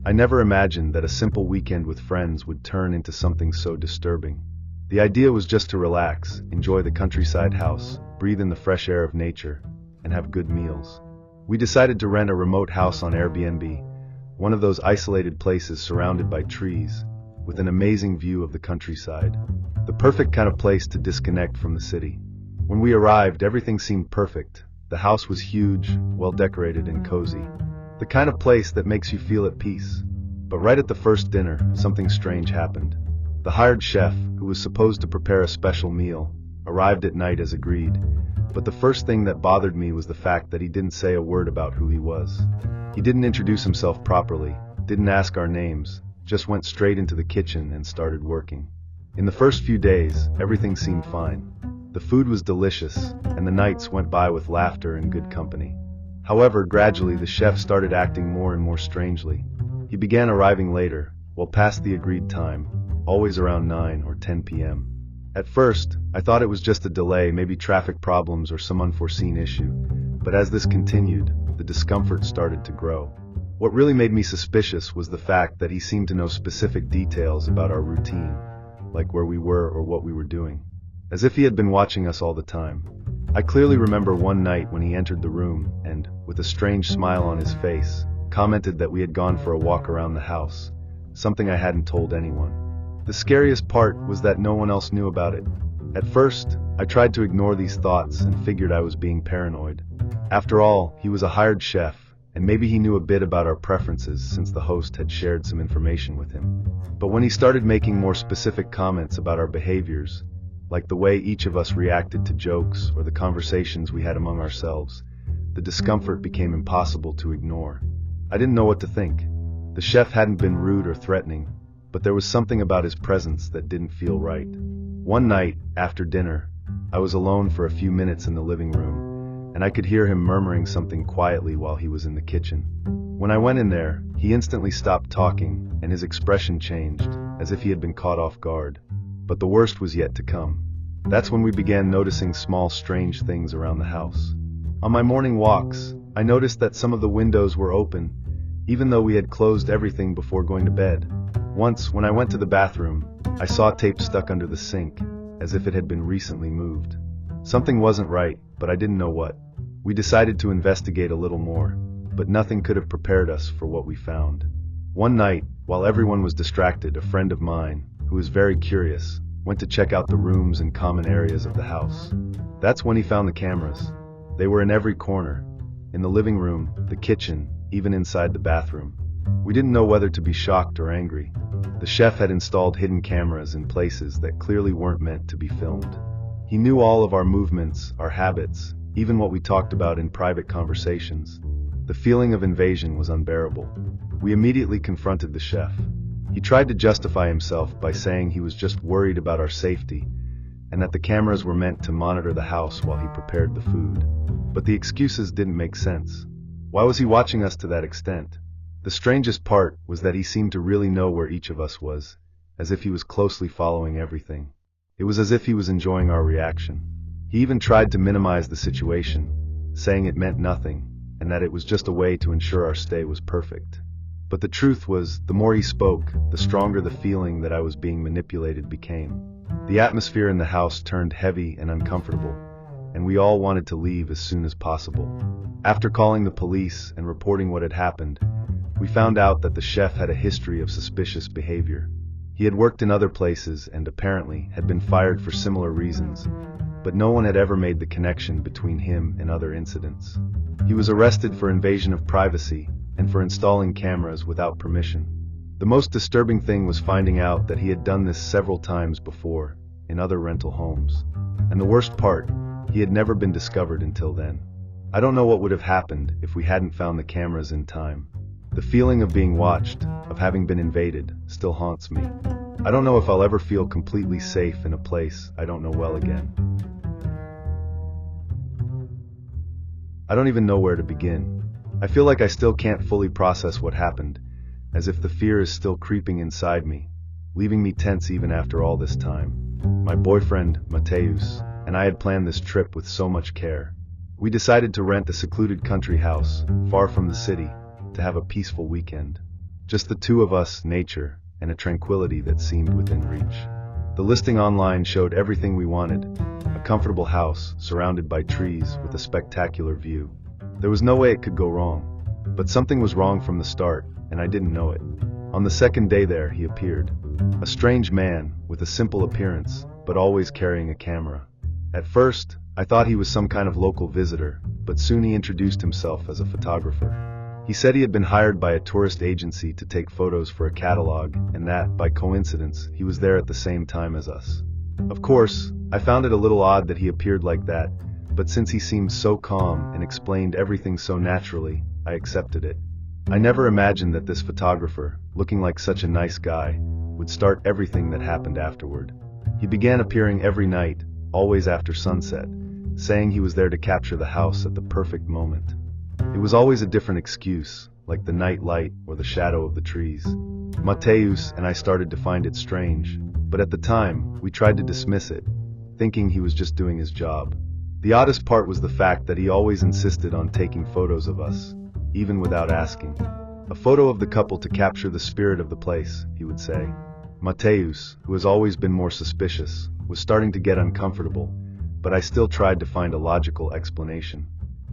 I never imagined that a simple weekend with friends would turn into something so disturbing. The idea was just to relax, enjoy the countryside house, breathe in the fresh air of nature, and have good meals. We decided to rent a remote house on Airbnb, one of those isolated places surrounded by trees, with an amazing view of the countryside. The perfect kind of place to disconnect from the city. When we arrived, everything seemed perfect. The house was huge, well decorated and cozy. The kind of place that makes you feel at peace. But right at the first dinner, something strange happened. The hired chef, who was supposed to prepare a special meal, arrived at night as agreed. But the first thing that bothered me was the fact that he didn't say a word about who he was. He didn't introduce himself properly, didn't ask our names, just went straight into the kitchen and started working. In the first few days, everything seemed fine. The food was delicious, and the nights went by with laughter and good company. However, gradually the chef started acting more and more strangely. He began arriving later, well past the agreed time, always around 9 or 10 p.m. At first, I thought it was just a delay, maybe traffic problems or some unforeseen issue. But as this continued, the discomfort started to grow. What really made me suspicious was the fact that he seemed to know specific details about our routine, like where we were or what we were doing, as if he had been watching us all the time. I clearly remember one night when he entered the room and, with a strange smile on his face, commented that we had gone for a walk around the house, something I hadn't told anyone. The scariest part was that no one else knew about it. At first, I tried to ignore these thoughts and figured I was being paranoid. After all, he was a hired chef, and maybe he knew a bit about our preferences since the host had shared some information with him. But when he started making more specific comments about our behaviors, like the way each of us reacted to jokes or the conversations we had among ourselves, the discomfort became impossible to ignore. I didn't know what to think. The chef hadn't been rude or threatening, but there was something about his presence that didn't feel right. One night, after dinner, I was alone for a few minutes in the living room, and I could hear him murmuring something quietly while he was in the kitchen. When I went in there, he instantly stopped talking, and his expression changed, as if he had been caught off guard. But the worst was yet to come. That's when we began noticing small, strange things around the house. On my morning walks, I noticed that some of the windows were open, even though we had closed everything before going to bed. Once, when I went to the bathroom, I saw tape stuck under the sink, as if it had been recently moved. Something wasn't right, but I didn't know what. We decided to investigate a little more, but nothing could have prepared us for what we found. One night, while everyone was distracted, a friend of mine, who was very curious, went to check out the rooms and common areas of the house. That's when he found the cameras. They were in every corner, in the living room, the kitchen, even inside the bathroom. We didn't know whether to be shocked or angry. The chef had installed hidden cameras in places that clearly weren't meant to be filmed. He knew all of our movements, our habits, even what we talked about in private conversations. The feeling of invasion was unbearable. We immediately confronted the chef. He tried to justify himself by saying he was just worried about our safety, and that the cameras were meant to monitor the house while he prepared the food. But the excuses didn't make sense. Why was he watching us to that extent? The strangest part was that he seemed to really know where each of us was, as if he was closely following everything. It was as if he was enjoying our reaction. He even tried to minimize the situation, saying it meant nothing, and that it was just a way to ensure our stay was perfect. But the truth was, the more he spoke, the stronger the feeling that I was being manipulated became. The atmosphere in the house turned heavy and uncomfortable, and we all wanted to leave as soon as possible. After calling the police and reporting what had happened, we found out that the chef had a history of suspicious behavior. He had worked in other places and apparently had been fired for similar reasons, but no one had ever made the connection between him and other incidents. He was arrested for invasion of privacy and for installing cameras without permission. The most disturbing thing was finding out that he had done this several times before, in other rental homes. And the worst part, he had never been discovered until then. I don't know what would have happened if we hadn't found the cameras in time. The feeling of being watched, of having been invaded, still haunts me. I don't know if I'll ever feel completely safe in a place I don't know well again. I don't even know where to begin. I feel like I still can't fully process what happened, as if the fear is still creeping inside me, leaving me tense even after all this time. My boyfriend, Mateus, and I had planned this trip with so much care. We decided to rent a secluded country house, far from the city, to have a peaceful weekend. Just the two of us, nature, and a tranquility that seemed within reach. The listing online showed everything we wanted: a comfortable house, surrounded by trees, with a spectacular view. There was no way it could go wrong. But something was wrong from the start, and I didn't know it. On the second day there, he appeared. A strange man, with a simple appearance, but always carrying a camera. At first, I thought he was some kind of local visitor, but soon he introduced himself as a photographer. He said he had been hired by a tourist agency to take photos for a catalog, and that, by coincidence, he was there at the same time as us. Of course, I found it a little odd that he appeared like that, but since he seemed so calm and explained everything so naturally, I accepted it. I never imagined that this photographer, looking like such a nice guy, would start everything that happened afterward. He began appearing every night, always after sunset, saying he was there to capture the house at the perfect moment. It was always a different excuse, like the night light or the shadow of the trees. Mateus and I started to find it strange, but at the time, we tried to dismiss it, thinking he was just doing his job. The oddest part was the fact that he always insisted on taking photos of us, even without asking. A photo of the couple to capture the spirit of the place, he would say. Mateus, who has always been more suspicious, was starting to get uncomfortable, but I still tried to find a logical explanation.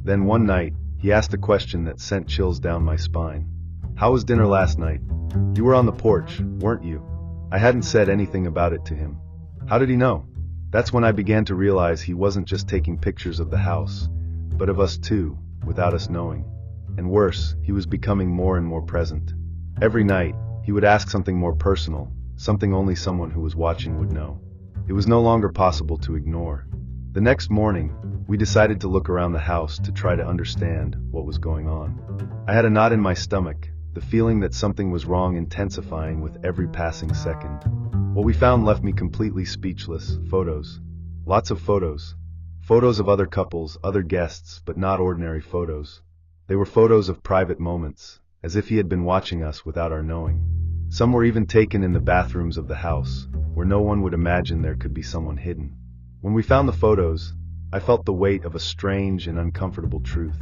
Then one night, he asked a question that sent chills down my spine. "How was dinner last night? You were on the porch, weren't you?" I hadn't said anything about it to him. How did he know? That's when I began to realize he wasn't just taking pictures of the house, but of us too, without us knowing. And worse, he was becoming more and more present. Every night, he would ask something more personal, something only someone who was watching would know. It was no longer possible to ignore. The next morning, we decided to look around the house to try to understand what was going on. I had a knot in my stomach, the feeling that something was wrong intensifying with every passing second. What we found left me completely speechless. Photos. Lots of photos. Photos of other couples, other guests, but not ordinary photos. They were photos of private moments, as if he had been watching us without our knowing. Some were even taken in the bathrooms of the house, where no one would imagine there could be someone hidden. When we found the photos, I felt the weight of a strange and uncomfortable truth.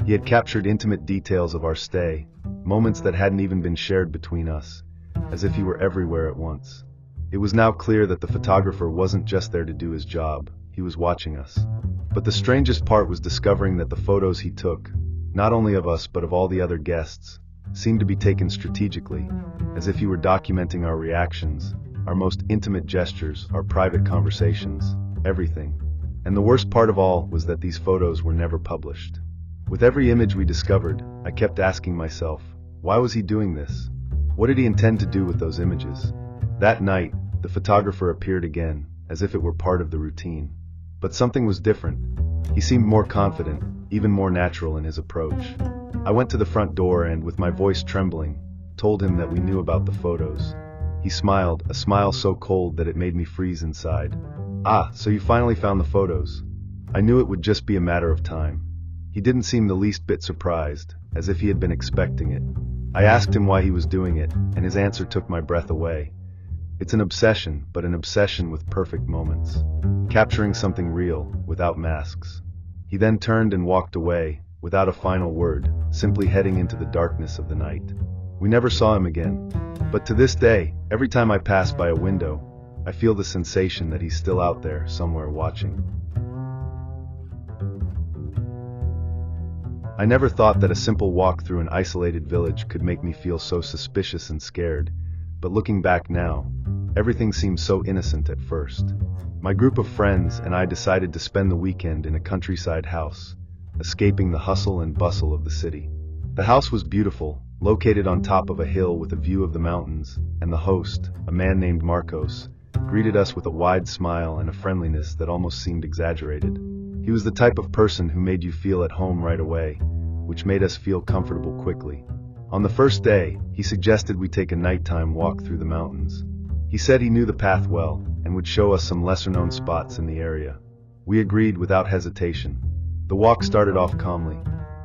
He had captured intimate details of our stay, moments that hadn't even been shared between us, as if he were everywhere at once. It was now clear that the photographer wasn't just there to do his job, he was watching us. But the strangest part was discovering that the photos he took, not only of us but of all the other guests, seemed to be taken strategically, as if he were documenting our reactions, our most intimate gestures, our private conversations, everything. And the worst part of all was that these photos were never published. With every image we discovered, I kept asking myself, why was he doing this? What did he intend to do with those images? That night, the photographer appeared again, as if it were part of the routine. But something was different. He seemed more confident, even more natural in his approach. I went to the front door and, with my voice trembling, told him that we knew about the photos. He smiled, a smile so cold that it made me freeze inside. "Ah, so you finally found the photos." I knew it would just be a matter of time. He didn't seem the least bit surprised, as if he had been expecting it. I asked him why he was doing it, and his answer took my breath away. It's an obsession, but an obsession with perfect moments. Capturing something real, without masks. He then turned and walked away, without a final word, simply heading into the darkness of the night. We never saw him again. But to this day, every time I pass by a window, I feel the sensation that he's still out there, somewhere watching. I never thought that a simple walk through an isolated village could make me feel so suspicious and scared, but looking back now, everything seems so innocent at first. My group of friends and I decided to spend the weekend in a countryside house, escaping the hustle and bustle of the city. The house was beautiful, located on top of a hill with a view of the mountains, and the host, a man named Marcos, greeted us with a wide smile and a friendliness that almost seemed exaggerated. He was the type of person who made you feel at home right away, which made us feel comfortable quickly. On the first day, he suggested we take a nighttime walk through the mountains. He said he knew the path well, and would show us some lesser-known spots in the area. We agreed without hesitation. The walk started off calmly.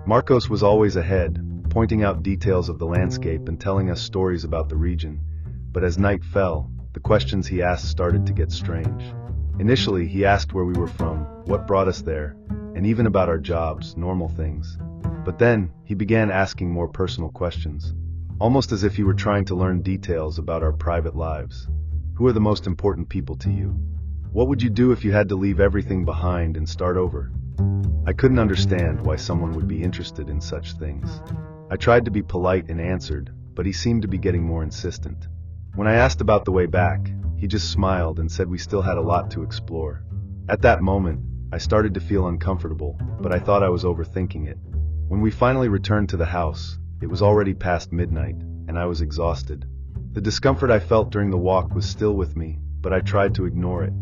Marcos was always ahead, pointing out details of the landscape and telling us stories about the region, but as night fell, the questions he asked started to get strange. Initially, he asked where we were from, what brought us there, and even about our jobs, normal things. But then, he began asking more personal questions. almost as if he were trying to learn details about our private lives. Who are the most important people to you? What would you do if you had to leave everything behind and start over? I couldn't understand why someone would be interested in such things. I tried to be polite and answered, but he seemed to be getting more insistent. When I asked about the way back, he just smiled and said we still had a lot to explore. At that moment, I started to feel uncomfortable, but I thought I was overthinking it. When we finally returned to the house, it was already past midnight, and I was exhausted. The discomfort I felt during the walk was still with me, but I tried to ignore it.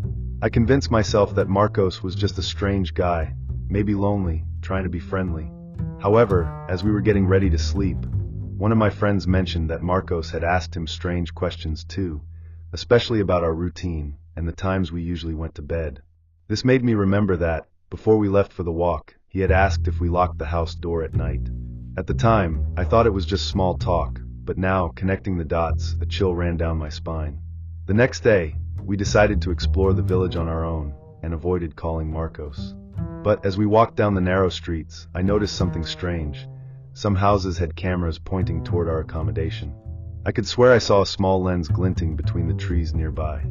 I convinced myself that Marcos was just a strange guy, maybe lonely, trying to be friendly. However, as we were getting ready to sleep, one of my friends mentioned that Marcos had asked him strange questions too, especially about our routine and the times we usually went to bed. This made me remember that, before we left for the walk, he had asked if we locked the house door at night. At the time, I thought it was just small talk, but now, connecting the dots, a chill ran down my spine. The next day, we decided to explore the village on our own, and avoided calling Marcos. But as we walked down the narrow streets, I noticed something strange. Some houses had cameras pointing toward our accommodation. I could swear I saw a small lens glinting between the trees nearby.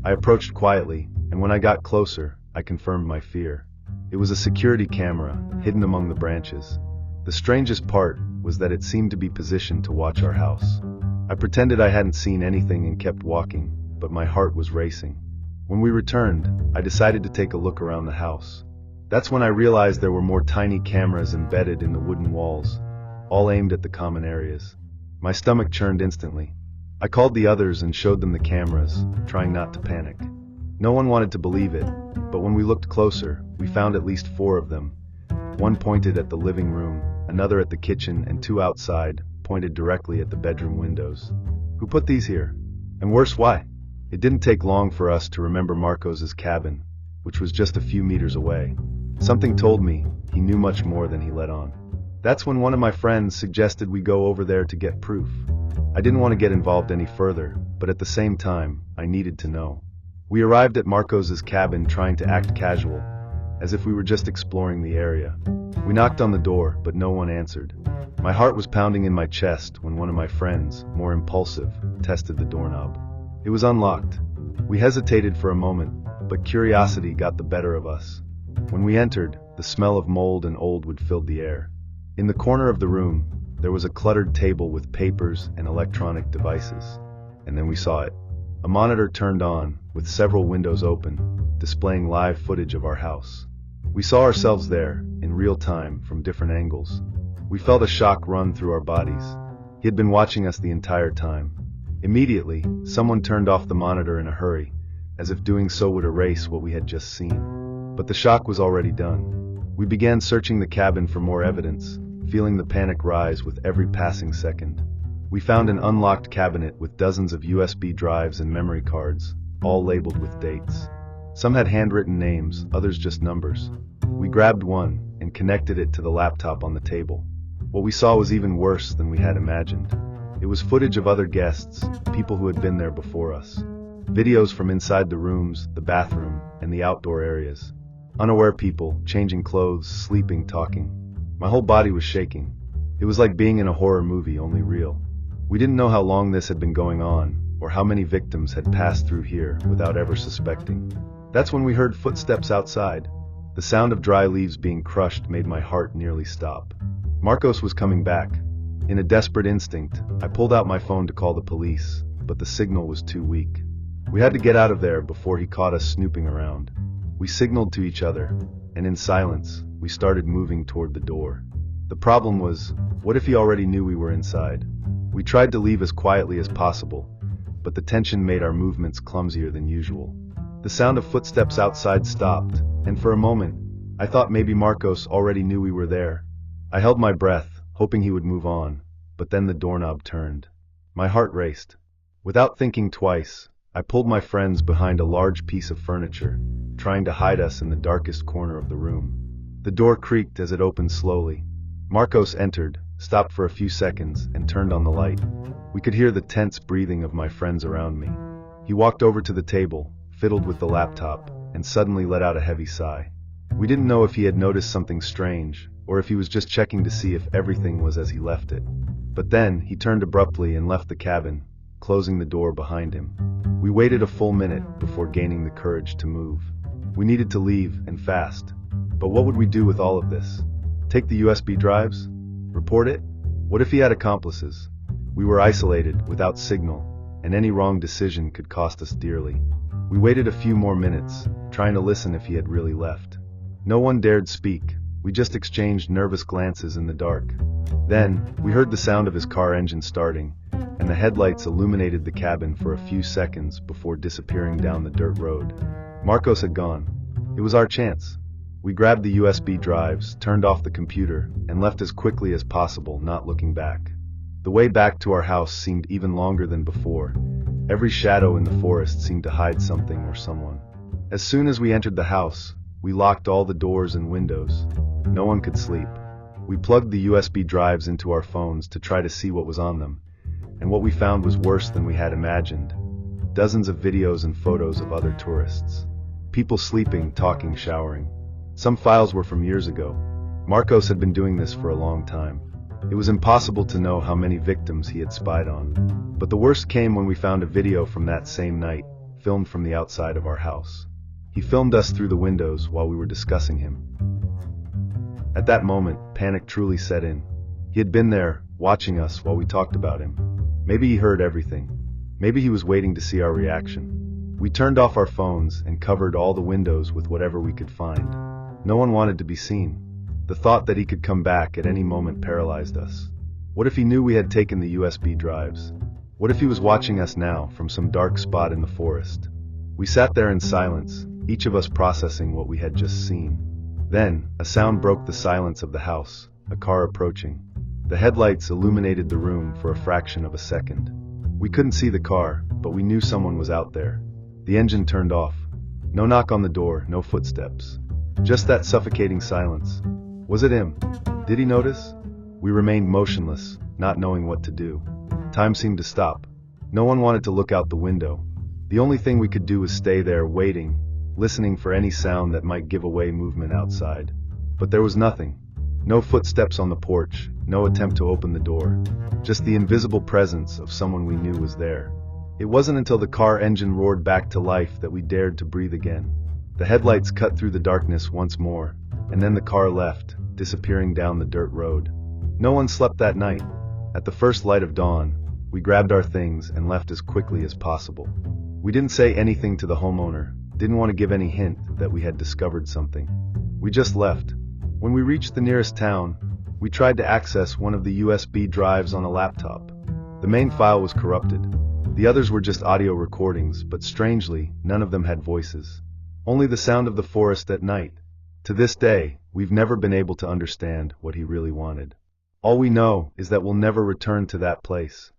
I approached quietly, and when I got closer, I confirmed my fear. It was a security camera, hidden among the branches. The strangest part was that it seemed to be positioned to watch our house. I pretended I hadn't seen anything and kept walking, but my heart was racing. When we returned, I decided to take a look around the house. That's when I realized there were more tiny cameras embedded in the wooden walls, all aimed at the common areas. My stomach churned instantly. I called the others and showed them the cameras, trying not to panic. No one wanted to believe it, but when we looked closer, we found at least 4 of them. One pointed at the living room, another at the kitchen, and 2 outside, pointed directly at the bedroom windows. Who put these here? And worse, why? It didn't take long for us to remember Marcos's cabin, which was just a few meters away. Something told me he knew much more than he let on. That's when one of my friends suggested we go over there to get proof. I didn't want to get involved any further, but at the same time, I needed to know. We arrived at Marcos's cabin trying to act casual, as if we were just exploring the area. We knocked on the door, but no one answered. My heart was pounding in my chest when one of my friends, more impulsive, tested the doorknob. It was unlocked. We hesitated for a moment, but curiosity got the better of us. When we entered, the smell of mold and old wood filled the air. In the corner of the room, there was a cluttered table with papers and electronic devices. And then we saw it. A monitor turned on, with several windows open, displaying live footage of our house. We saw ourselves there, in real time, from different angles. We felt a shock run through our bodies. He had been watching us the entire time. Immediately, someone turned off the monitor in a hurry, as if doing so would erase what we had just seen. But the shock was already done. We began searching the cabin for more evidence, feeling the panic rise with every passing second. We found an unlocked cabinet with dozens of USB drives and memory cards, all labeled with dates. Some had handwritten names, others just numbers. We grabbed one and connected it to the laptop on the table. What we saw was even worse than we had imagined. It was footage of other guests, people who had been there before us. Videos from inside the rooms, the bathroom, and the outdoor areas. Unaware people, changing clothes, sleeping, talking. My whole body was shaking. It was like being in a horror movie, only real. We didn't know how long this had been going on, or how many victims had passed through here without ever suspecting. That's when we heard footsteps outside. The sound of dry leaves being crushed made my heart nearly stop. Marcos was coming back. In a desperate instinct, I pulled out my phone to call the police, but the signal was too weak. We had to get out of there before he caught us snooping around. We signaled to each other, and in silence, we started moving toward the door. The problem was, what if he already knew we were inside? We tried to leave as quietly as possible, but the tension made our movements clumsier than usual. The sound of footsteps outside stopped, and for a moment, I thought maybe Marcos already knew we were there. I held my breath, hoping he would move on, but then the doorknob turned. My heart raced. Without thinking twice, I pulled my friends behind a large piece of furniture, trying to hide us in the darkest corner of the room. The door creaked as it opened slowly. Marcos entered, stopped for a few seconds, and turned on the light. We could hear the tense breathing of my friends around me. He walked over to the table, fiddled with the laptop, and suddenly let out a heavy sigh. We didn't know if he had noticed something strange, or if he was just checking to see if everything was as he left it. But then, he turned abruptly and left the cabin, closing the door behind him. We waited a full minute before gaining the courage to move. We needed to leave, and fast. But what would we do with all of this? Take the USB drives? Report it? What if he had accomplices? We were isolated, without signal, and any wrong decision could cost us dearly. We waited a few more minutes, trying to listen if he had really left. No one dared speak. We just exchanged nervous glances in the dark. Then, we heard the sound of his car engine starting, and the headlights illuminated the cabin for a few seconds before disappearing down the dirt road. Marcos had gone. It was our chance. We grabbed the USB drives, turned off the computer, and left as quickly as possible, not looking back. The way back to our house seemed even longer than before. Every shadow in the forest seemed to hide something or someone. As soon as we entered the house, we locked all the doors and windows. No one could sleep. We plugged the USB drives into our phones to try to see what was on them, and what we found was worse than we had imagined. Dozens of videos and photos of other tourists. People sleeping, talking, showering. Some files were from years ago. Marcos had been doing this for a long time. It was impossible to know how many victims he had spied on. But the worst came when we found a video from that same night, filmed from the outside of our house. He filmed us through the windows while we were discussing him. At that moment, panic truly set in. He had been there, watching us while we talked about him. Maybe he heard everything. Maybe he was waiting to see our reaction. We turned off our phones and covered all the windows with whatever we could find. No one wanted to be seen. The thought that he could come back at any moment paralyzed us. What if he knew we had taken the USB drives? What if he was watching us now from some dark spot in the forest? We sat there in silence, each of us processing what we had just seen. Then, a sound broke the silence of the house, a car approaching. The headlights illuminated the room for a fraction of a second. We couldn't see the car, but we knew someone was out there. The engine turned off. No knock on the door, no footsteps. Just that suffocating silence. Was it him? Did he notice? We remained motionless, not knowing what to do. Time seemed to stop. No one wanted to look out the window. The only thing we could do was stay there, waiting, listening for any sound that might give away movement outside. But there was nothing. No footsteps on the porch, no attempt to open the door. Just the invisible presence of someone we knew was there. It wasn't until the car engine roared back to life that we dared to breathe again. The headlights cut through the darkness once more, and then the car left, disappearing down the dirt road. No one slept that night. At the first light of dawn, we grabbed our things and left as quickly as possible. We didn't say anything to the homeowner, didn't want to give any hint that we had discovered something. We just left. When we reached the nearest town, we tried to access one of the USB drives on a laptop. The main file was corrupted. The others were just audio recordings, but strangely, none of them had voices. Only the sound of the forest at night. To this day, we've never been able to understand what he really wanted. All we know is that we'll never return to that place.